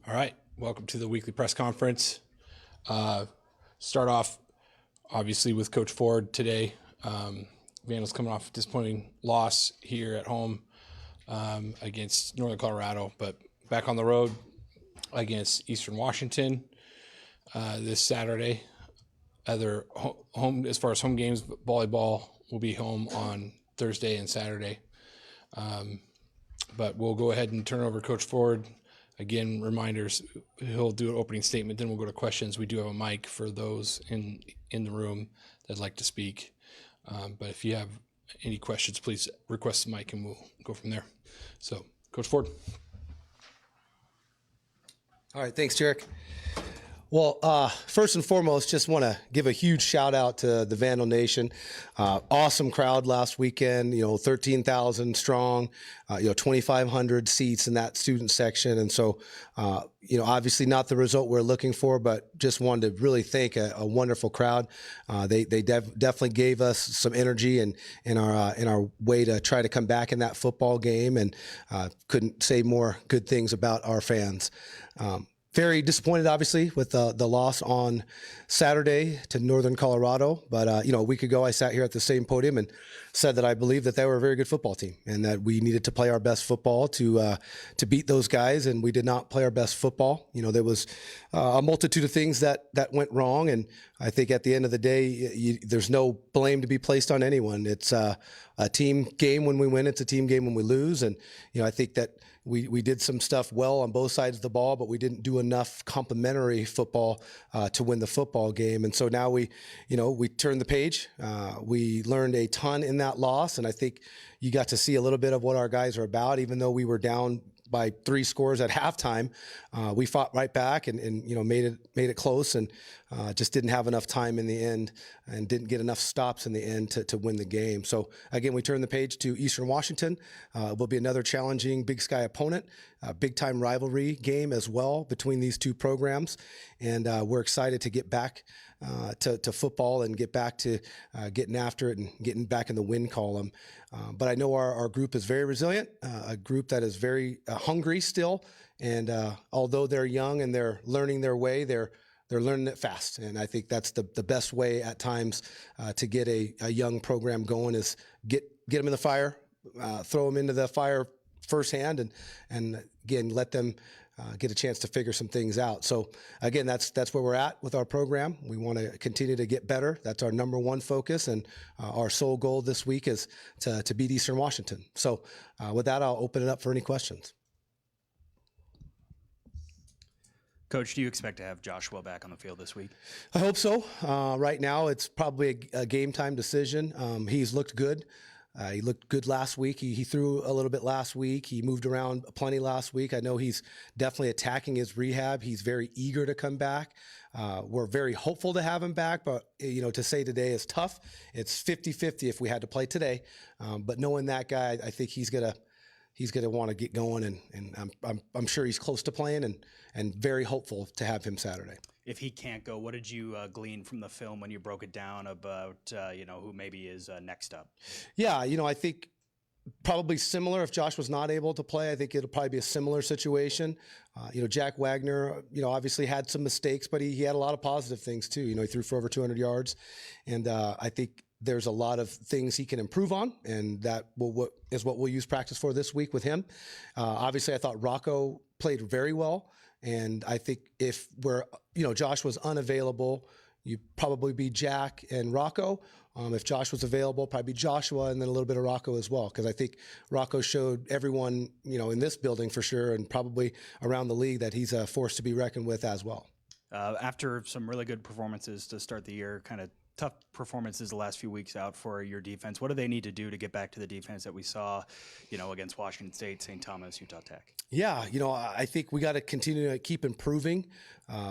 All right, welcome to the weekly press conference. Start off, obviously, with Coach Ford today. Vandals coming off a disappointing loss here at home against Northern Colorado, but back on the road against Eastern Washington this Saturday. Other home, as far as home games, volleyball will be home on Thursday and Saturday. But we'll go ahead and turn over to Coach Ford. Again, reminders, he'll do an opening statement, then we'll go to questions. We do have a mic for those in the room that'd like to speak. But if you have any questions, please request the mic and we'll go from there. So, Coach Ford. All right, thanks, Jarek. Well, first and foremost, just want to give a huge shout out to the Vandal Nation. Awesome crowd last weekend, 13,000 strong, 2,500 seats in that student section. And so, obviously not the result we're looking for, but just wanted to really thank a wonderful crowd. They definitely gave us some energy in our way to try to come back in that football game, and couldn't say more good things about our fans. Very disappointed, obviously, with the loss on Saturday to Northern Colorado. But, a week ago, I sat here at the same podium and said that I believed that they were a very good football team and that we needed to play our best football to beat those guys. And we did not play our best football. There was a multitude of things that went wrong. And I think at the end of the day, there's no blame to be placed on anyone. It's a team game when we win. It's a team game when we lose. And, I think that we did some stuff well on both sides of the ball, but we didn't do enough complementary football to win the football game. And so now we turned the page. We learned a ton in that loss, and I think you got to see a little bit of what our guys are about. Even though we were down by 3 scores at halftime, we fought right back and made it close, and just didn't have enough time in the end and didn't get enough stops in the end to win the game. So again, we turn the page to Eastern Washington. It will be another challenging Big Sky opponent, a big time rivalry game as well between these two programs. And we're excited to get back to football and get back to getting after it and getting back in the win column. But I know our group is very resilient, a group that is very hungry still. And although they're young and they're learning their way, they're learning it fast. And I think that's the best way at times to get a young program going is get them in the fire, throw them into the fire firsthand, and again, let them get a chance to figure some things out. So again, that's where we're at with our program. We want to continue to get better. That's our number one focus, and our sole goal this week is to beat Eastern Washington. So with that, I'll open it up for any questions. Coach, do you expect to have Joshua back on the field this week? I hope so. Right now, it's probably a game time decision. He's looked good. He looked good last week. He threw a little bit last week. He moved around plenty last week. I know he's definitely attacking his rehab. He's very eager to come back. We're very hopeful to have him back, but to say today is tough. It's 50-50 if we had to play today. But knowing that guy, I think he's gonna want to get going, and I'm sure he's close to playing, and very hopeful to have him Saturday. If he can't go, what did you glean from the film when you broke it down about who maybe is next up? Yeah, I think probably similar. If Josh was not able to play, I think it'll probably be a similar situation. Jack Wagner, obviously had some mistakes, but he had a lot of positive things too. He threw for over 200 yards, and I think there's a lot of things he can improve on, and that is what we'll use practice for this week with him. Obviously, I thought Rocco played very well, and I think if Josh was unavailable, you'd probably be Jack and Rocco. If Josh was available, probably be Joshua and then a little bit of Rocco as well, because I think Rocco showed everyone, in this building for sure, and probably around the league, that he's a force to be reckoned with as well. After some really good performances to start the year, kind of tough performances the last few weeks out for your defense, what do they need to do to get back to the defense that we saw, against Washington State, St. Thomas, Utah Tech? Yeah, I think we got to continue to keep improving.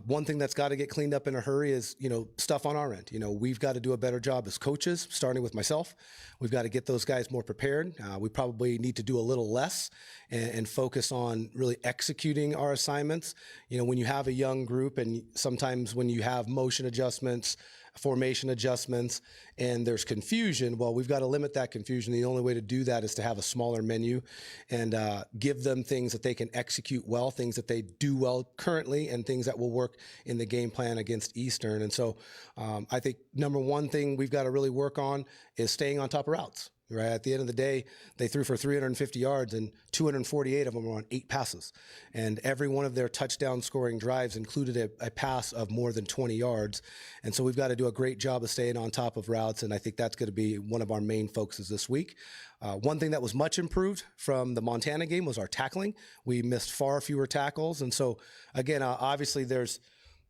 One thing that's got to get cleaned up in a hurry is, stuff on our end. We've got to do a better job as coaches, starting with myself. We've got to get those guys more prepared. We probably need to do a little less and focus on really executing our assignments. When you have a young group, and sometimes when you have motion adjustments, formation adjustments, and there's confusion. Well, we've got to limit that confusion. The only way to do that is to have a smaller menu and give them things that they can execute well, things that they do well currently, and things that will work in the game plan against Eastern. And so I think number one thing we've got to really work on is staying on top of routes. Right. At the end of the day, they threw for 350 yards and 248 of them were on 8 passes. And every one of their touchdown scoring drives included a pass of more than 20 yards. And so we've got to do a great job of staying on top of routes. And I think that's going to be one of our main focuses this week. One thing that was much improved from the Montana game was our tackling. We missed far fewer tackles. And so, again, obviously there's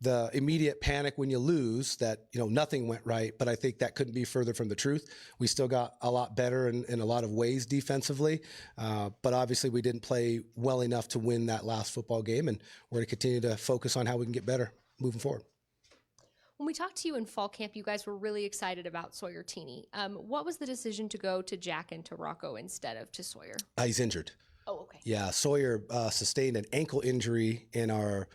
the immediate panic when you lose that, nothing went right, but I think that couldn't be further from the truth. We still got a lot better in a lot of ways defensively, but obviously we didn't play well enough to win that last football game, and we're going to continue to focus on how we can get better moving forward. When we talked to you in fall camp, you guys were really excited about Sawyer Teeney. What was the decision to go to Jack and to Rocco instead of to Sawyer? He's injured. Oh, okay. Yeah, Sawyer sustained an ankle injury in our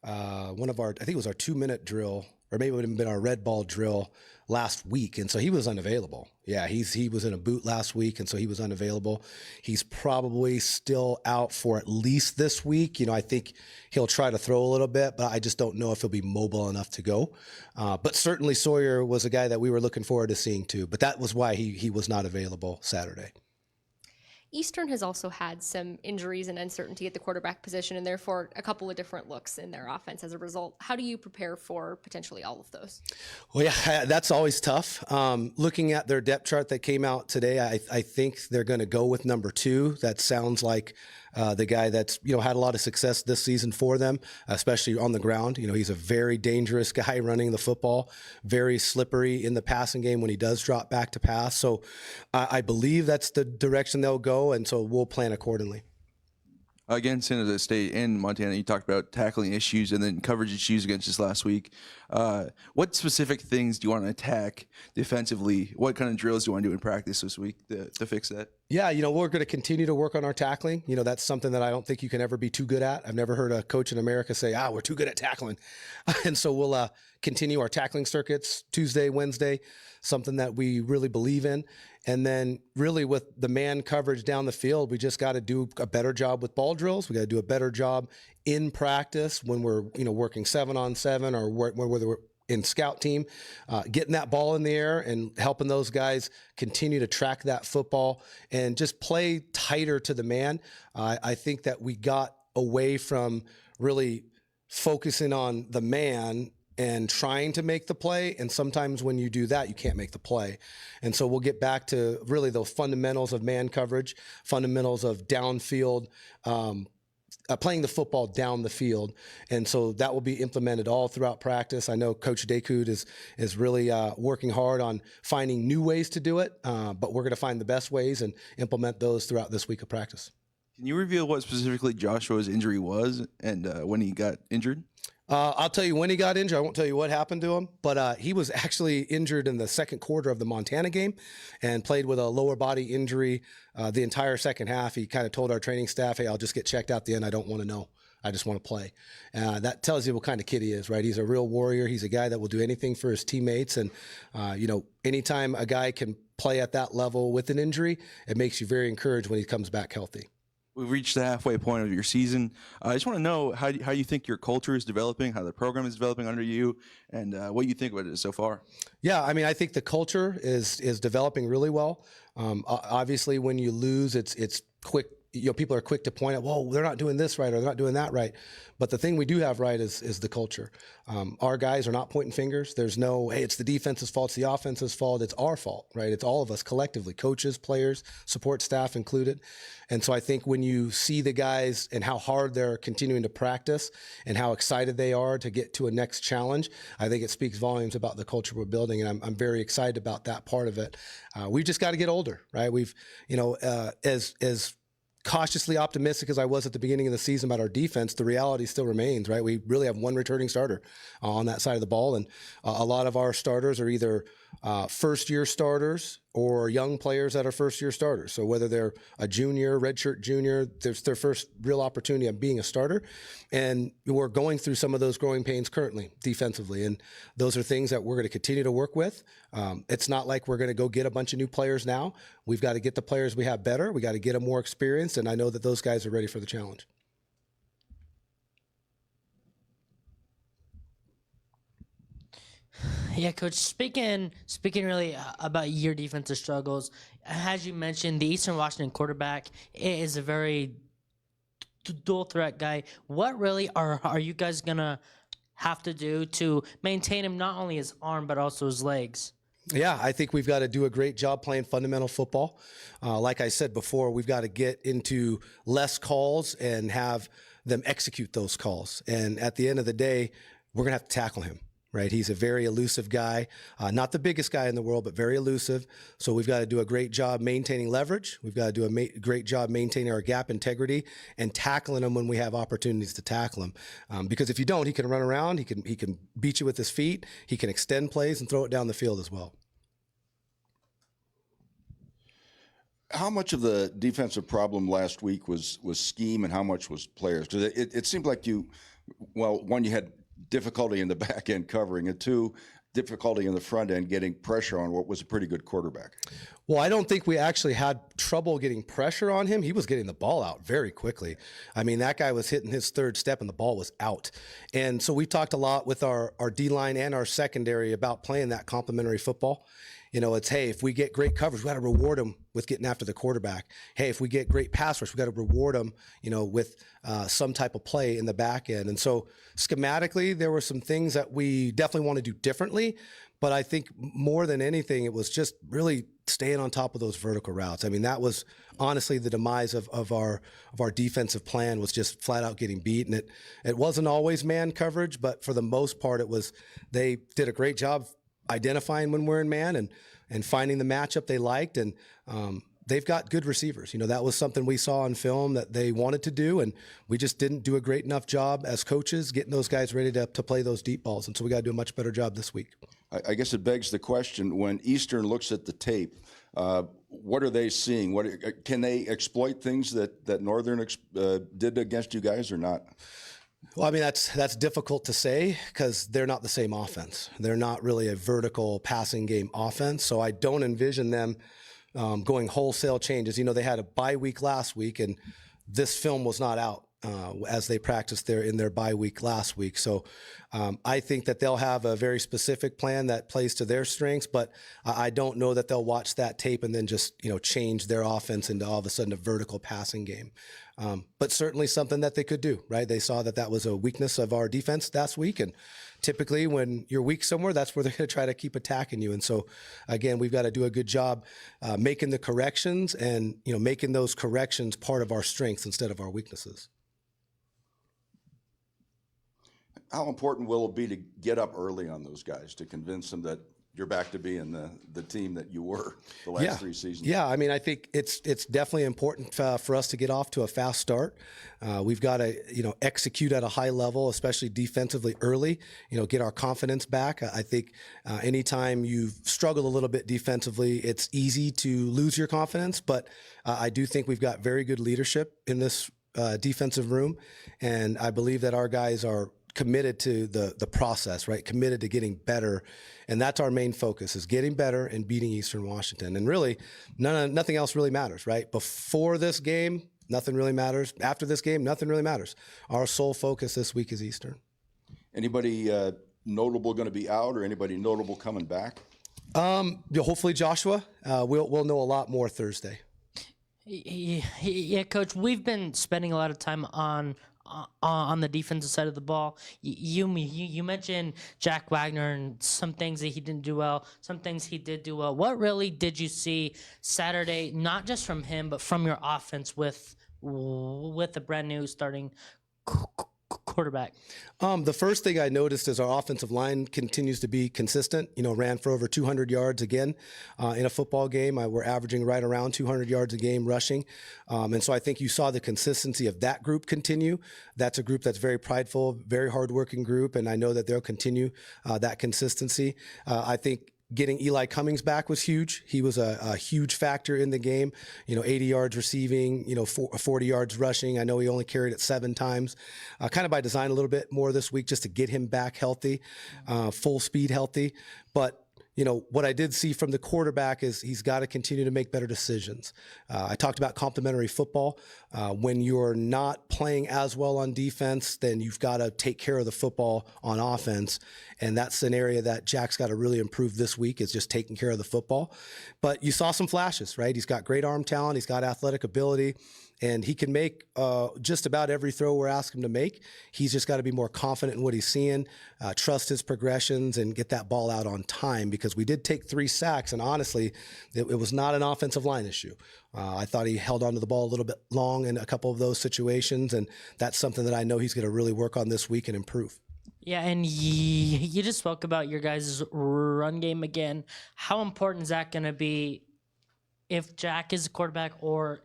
I think it was our 2-minute drill, or maybe it would have been our red ball drill last week. And so he was unavailable. Yeah, he was in a boot last week, and so he was unavailable. He's probably still out for at least this week. I think he'll try to throw a little bit, but I just don't know if he'll be mobile enough to go. But certainly Sawyer was a guy that we were looking forward to seeing too. But that was why he was not available Saturday. Eastern has also had some injuries and uncertainty at the quarterback position, and therefore a couple of different looks in their offense as a result. How do you prepare for potentially all of those? Well, yeah, that's always tough. Looking at their depth chart that came out today, I think they're going to go with number 2. That sounds like the guy that's had a lot of success this season for them, especially on the ground. He's a very dangerous guy running the football, very slippery in the passing game when he does drop back to pass. So I believe that's the direction they'll go, and so we'll plan accordingly. Against San Jose State and Montana, you talked about tackling issues and then coverage issues against us last week. What specific things do you want to attack defensively? What kind of drills do you want to do in practice this week to fix that? Yeah, we're going to continue to work on our tackling. That's something that I don't think you can ever be too good at. I've never heard a coach in America say, we're too good at tackling. And so we'll continue our tackling circuits Tuesday, Wednesday, something that we really believe in. And then really with the man coverage down the field, we just got to do a better job with ball drills. We got to do a better job in practice when we're, working 7-on-7 or whether we're in scout team, getting that ball in the air and helping those guys continue to track that football and just play tighter to the man. I think that we got away from really focusing on the man and trying to make the play. And sometimes when you do that, you can't make the play. And so we'll get back to really those fundamentals of man coverage, fundamentals of downfield, playing the football down the field. And so that will be implemented all throughout practice. I know Coach Dekud is really working hard on finding new ways to do it, but we're going to find the best ways and implement those throughout this week of practice. Can you reveal what specifically Joshua's injury was and when he got injured? I'll tell you when he got injured. I won't tell you what happened to him, but he was actually injured in the second quarter of the Montana game and played with a lower body injury the entire second half. He kind of told our training staff, hey, I'll just get checked out the end. I don't want to know. I just want to play. That tells you what kind of kid he is, right? He's a real warrior. He's a guy that will do anything for his teammates. And, anytime a guy can play at that level with an injury, it makes you very encouraged when he comes back healthy. We've reached the halfway point of your season. I just want to know how you think your culture is developing, how the program is developing under you, and what you think about it so far. Yeah, I think the culture is developing really well. Obviously, when you lose, it's quick. People are quick to point out, well, they're not doing this right or they're not doing that right. But the thing we do have right is the culture. Our guys are not pointing fingers. There's no, hey, it's the defense's fault, it's the offense's fault. It's our fault, right? It's all of us collectively, coaches, players, support staff included. And so I think when you see the guys and how hard they're continuing to practice and how excited they are to get to a next challenge, I think it speaks volumes about the culture we're building. And I'm very excited about that part of it. We've just got to get older, right? We've, as cautiously optimistic as I was at the beginning of the season about our defense, the reality still remains, right? We really have one returning starter on that side of the ball. And a lot of our starters are either first-year starters or young players that are first-year starters. So whether they're a junior, redshirt junior, there's their first real opportunity of being a starter. And we're going through some of those growing pains currently defensively. And those are things that we're going to continue to work with. It's not like we're going to go get a bunch of new players now. We've got to get the players we have better. We got to get them more experienced. And I know that those guys are ready for the challenge. Yeah, Coach. Speaking really about your defensive struggles, as you mentioned, the Eastern Washington quarterback is a very dual threat guy. What really are you guys gonna have to do to maintain him, not only his arm but also his legs? Yeah, I think we've got to do a great job playing fundamental football. Like I said before, we've got to get into less calls and have them execute those calls. And at the end of the day, we're going to have to tackle him. Right, he's a very elusive guy, not the biggest guy in the world, but very elusive. So we've got to do a great job maintaining leverage. We've got to do a great job maintaining our gap integrity and tackling him when we have opportunities to tackle him. Because if you don't, he can run around, he can beat you with his feet, he can extend plays and throw it down the field as well. How much of the defensive problem last week was scheme and how much was players? Because it seemed like one, you had difficulty in the back end covering, and two, difficulty in the front end getting pressure on what was a pretty good quarterback. Well, I don't think we actually had trouble getting pressure on him. He was getting the ball out very quickly. I mean, that guy was hitting his third step and the ball was out. And so we talked a lot with our D-line and our secondary about playing that complementary football. You know, it's, hey, if we get great coverage, we got to reward them with getting after the quarterback. Hey, if we get great pass rush, we got to reward them, with some type of play in the back end. And so schematically, there were some things that we definitely want to do differently. But I think more than anything, it was just really staying on top of those vertical routes. I mean, that was honestly the demise of our defensive plan, was just flat out getting beat. And it wasn't always man coverage, but for the most part, they did a great job identifying when we're in man and finding the matchup they liked. And they've got good receivers. That was something we saw on film that they wanted to do, and we just didn't do a great enough job as coaches getting those guys ready to play those deep balls. And so we got to do a much better job this week. I guess it begs the question, when Eastern looks at the tape, what are they seeing? Can they exploit things that Northern did against you guys or not? Well, I mean, that's difficult to say because they're not the same offense. They're not really a vertical passing game offense. So I don't envision them going wholesale changes. They had a bye week last week, and this film was not out as they practiced in their bye week last week. So I think that they'll have a very specific plan that plays to their strengths, but I don't know that they'll watch that tape and then just, change their offense into all of a sudden a vertical passing game. But certainly something that they could do, right? They saw that was a weakness of our defense last week. And typically when you're weak somewhere, that's where they're going to try to keep attacking you. And so, again, we've got to do a good job making the corrections and, making those corrections part of our strengths instead of our weaknesses. How important will it be to get up early on those guys to convince them that you're back to being the team that you were the last 3 seasons? Yeah, I mean, I think it's definitely important for us to get off to a fast start. We've got to, execute at a high level, especially defensively early, get our confidence back. I think anytime you've struggled a little bit defensively, it's easy to lose your confidence. But I do think we've got very good leadership in this defensive room. And I believe that our guys are committed to the process, right? Committed to getting better. And that's our main focus, is getting better and beating Eastern Washington. And really, nothing else really matters, right? Before this game, nothing really matters. After this game, nothing really matters. Our sole focus this week is Eastern. Anybody notable going to be out, or anybody notable coming back? Hopefully Joshua. We'll know a lot more Thursday. Yeah, Coach, we've been spending a lot of time on the defensive side of the ball. You mentioned Jack Wagner and some things that he didn't do well, some things he did do well. What really did you see Saturday, not just from him, but from your offense with a brand new starting quarterback? The first thing I noticed is our offensive line continues to be consistent. Ran for over 200 yards again in a football game. We're averaging right around 200 yards a game rushing. And so I think you saw the consistency of that group continue. That's a group that's very prideful, very hardworking group, and I know that they'll continue that consistency. I think getting Eli Cummings back was huge. He was a huge factor in the game. 80 yards receiving, 40 yards rushing. I know he only carried it 7 times, kind of by design a little bit more this week just to get him back healthy, full speed healthy. But what I did see from the quarterback is he's got to continue to make better decisions. I talked about complementary football. When you're not playing as well on defense, then you've got to take care of the football on offense. And that's an area that Jack's got to really improve this week, is just taking care of the football. But you saw some flashes, right? He's got great arm talent. He's got athletic ability. And he can make just about every throw we're asking him to make. He's just got to be more confident in what he's seeing, trust his progressions, and get that ball out on time, because we did take 3 sacks, and honestly, it was not an offensive line issue. I thought he held onto the ball a little bit long in a couple of those situations, and that's something that I know he's going to really work on this week and improve. Yeah, and you just spoke about your guys' run game again. How important is that going to be if Jack is a quarterback, or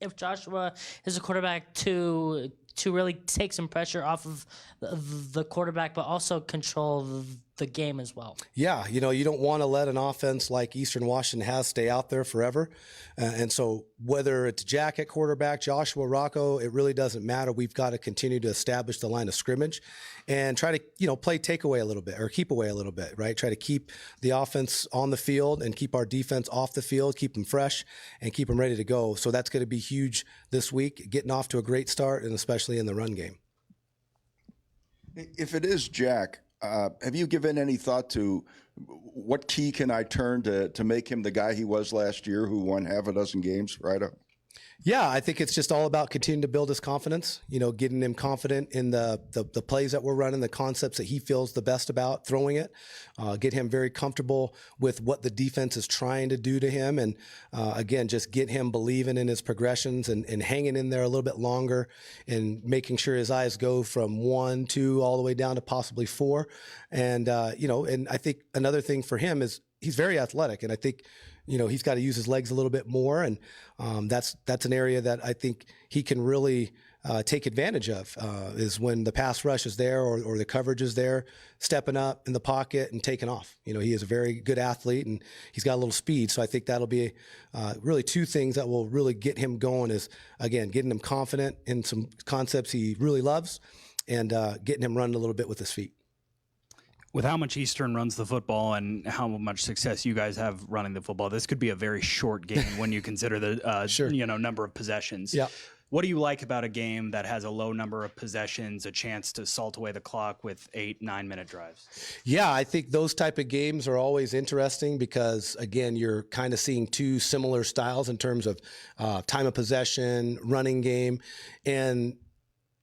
if Joshua is a quarterback, to really take some pressure off of the quarterback, but also control the game as well? Yeah, you don't want to let an offense like Eastern Washington has stay out there forever. And so whether it's Jack at quarterback, Joshua, Rocco, it really doesn't matter. We've got to continue to establish the line of scrimmage and try to, play takeaway a little bit, or keep away a little bit, right? Try to keep the offense on the field and keep our defense off the field, keep them fresh and keep them ready to go. So that's going to be huge this week, getting off to a great start, and especially in the run game. If it is Jack, have you given any thought to what key can I turn to make him the guy he was last year, who won half a dozen games, right? Yeah, I think it's just all about continuing to build his confidence, getting him confident in the plays that we're running, the concepts that he feels the best about throwing it, get him very comfortable with what the defense is trying to do to him. And again, just get him believing in his progressions and hanging in there a little bit longer, and making sure his eyes go from 1, 2, all the way down to possibly 4. And, and I think another thing for him is he's very athletic. And I think, he's got to use his legs a little bit more. And that's an area that I think he can really take advantage of, is when the pass rush is there, or the coverage is there, stepping up in the pocket and taking off. He is a very good athlete, and he's got a little speed. So I think that'll be really 2 things that will really get him going, is, again, getting him confident in some concepts he really loves, and getting him running a little bit with his feet. With how much Eastern runs the football and how much success you guys have running the football, this could be a very short game when you consider the Sure. Number of possessions. Yeah. What do you like about a game that has a low number of possessions, a chance to salt away the clock with 8-9 minute drives? Yeah, I think those type of games are always interesting, because, again, you're kind of seeing 2 similar styles in terms of time of possession, running game, and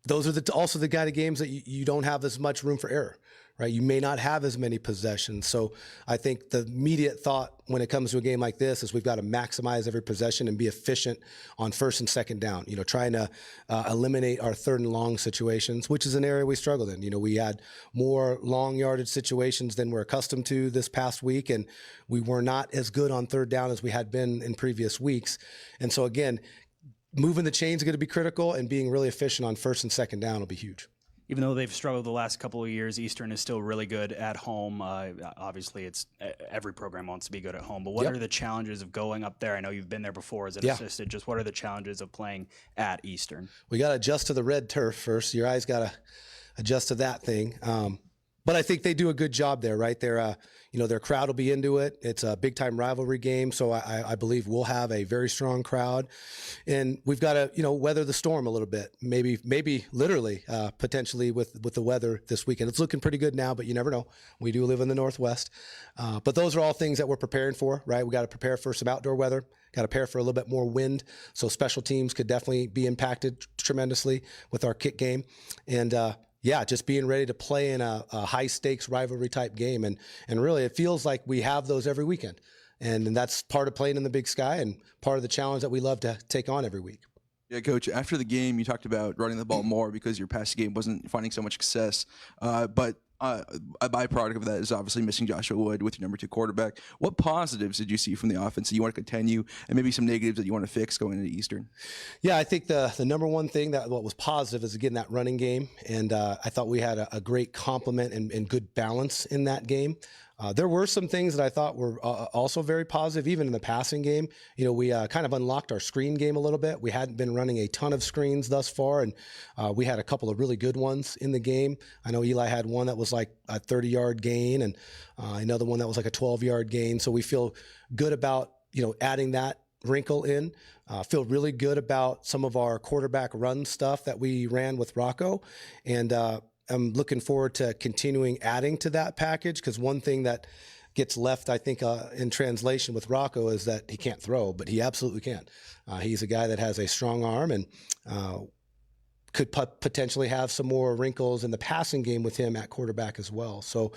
those are also the kind of games that you don't have as much room for error. Right, you may not have as many possessions. So I think the immediate thought when it comes to a game like this is we've got to maximize every possession and be efficient on first and second down. Trying to eliminate our 3rd and long situations, which is an area we struggled in. We had more long yardage situations than we're accustomed to this past week, and we were not as good on 3rd down as we had been in previous weeks. And so, again, moving the chains is going to be critical, and being really efficient on first and second down will be huge. Even though they've struggled the last couple of years, Eastern is still really good at home. Obviously, it's every program wants to be good at home. But what Yep. are the challenges of going up there? I know you've been there before as an assistant. Just what are the challenges of playing at Eastern? We got to adjust to the red turf first. Your eyes got to adjust to that thing. But I think they do a good job there, right? Their crowd will be into it. It's a big time rivalry game. So I believe we'll have a very strong crowd, and we've got to, weather the storm a little bit, maybe literally, potentially with the weather this weekend. It's looking pretty good now, but you never know. We do live in the Northwest. But those are all things that we're preparing for, right? We got to prepare for some outdoor weather, got to prepare for a little bit more wind. So special teams could definitely be impacted tremendously with our kick game. And, just being ready to play in a high stakes rivalry type game. And really it feels like we have those every weekend. And that's part of playing in the Big Sky and part of the challenge that we love to take on every week. Yeah, Coach, after the game, you talked about running the ball more because your passing game wasn't finding so much success. But a byproduct of that is obviously missing Joshua Wood with your number 2 quarterback. What positives did you see from the offense that you want to continue, and maybe some negatives that you want to fix going into Eastern? Yeah, I think the number one thing what was positive is, again, that running game. And I thought we had a great complement and good balance in that game. There were some things that I thought were also very positive, even in the passing game. We kind of unlocked our screen game a little bit. We hadn't been running a ton of screens thus far, and we had a couple of really good ones in the game. I know Eli had one that was like a 30-yard gain, and another one that was like a 12-yard gain. So we feel good about adding that wrinkle in. Feel really good about some of our quarterback run stuff that we ran with Rocco, and I'm looking forward to continuing adding to that package, because one thing that gets left, I think, in translation with Rocco is that he can't throw, but he absolutely can. He's a guy that has a strong arm, and could potentially have some more wrinkles in the passing game with him at quarterback as well. So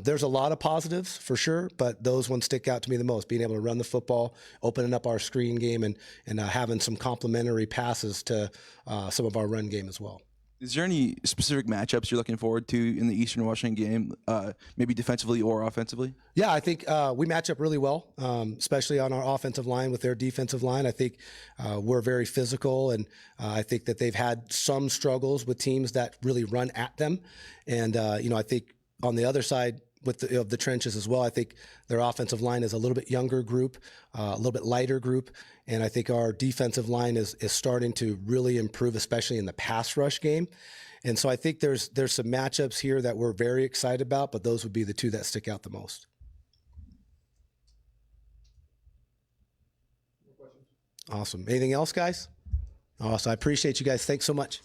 there's a lot of positives for sure, but those ones stick out to me the most, being able to run the football, opening up our screen game, and having some complementary passes to some of our run game as well. Is there any specific matchups you're looking forward to in the Eastern Washington game, maybe defensively or offensively? Yeah, I think we match up really well, especially on our offensive line with their defensive line. I think we're very physical, and I think that they've had some struggles with teams that really run at them. And, I think on the other side, of the trenches as well, I think their offensive line is a little bit younger group, a little bit lighter group, and I think our defensive line is starting to really improve, especially in the pass rush game. And so I think there's some matchups here that we're very excited about, but those would be the two that stick out the most. Awesome. Anything else, guys? Awesome. I appreciate you guys. Thanks so much.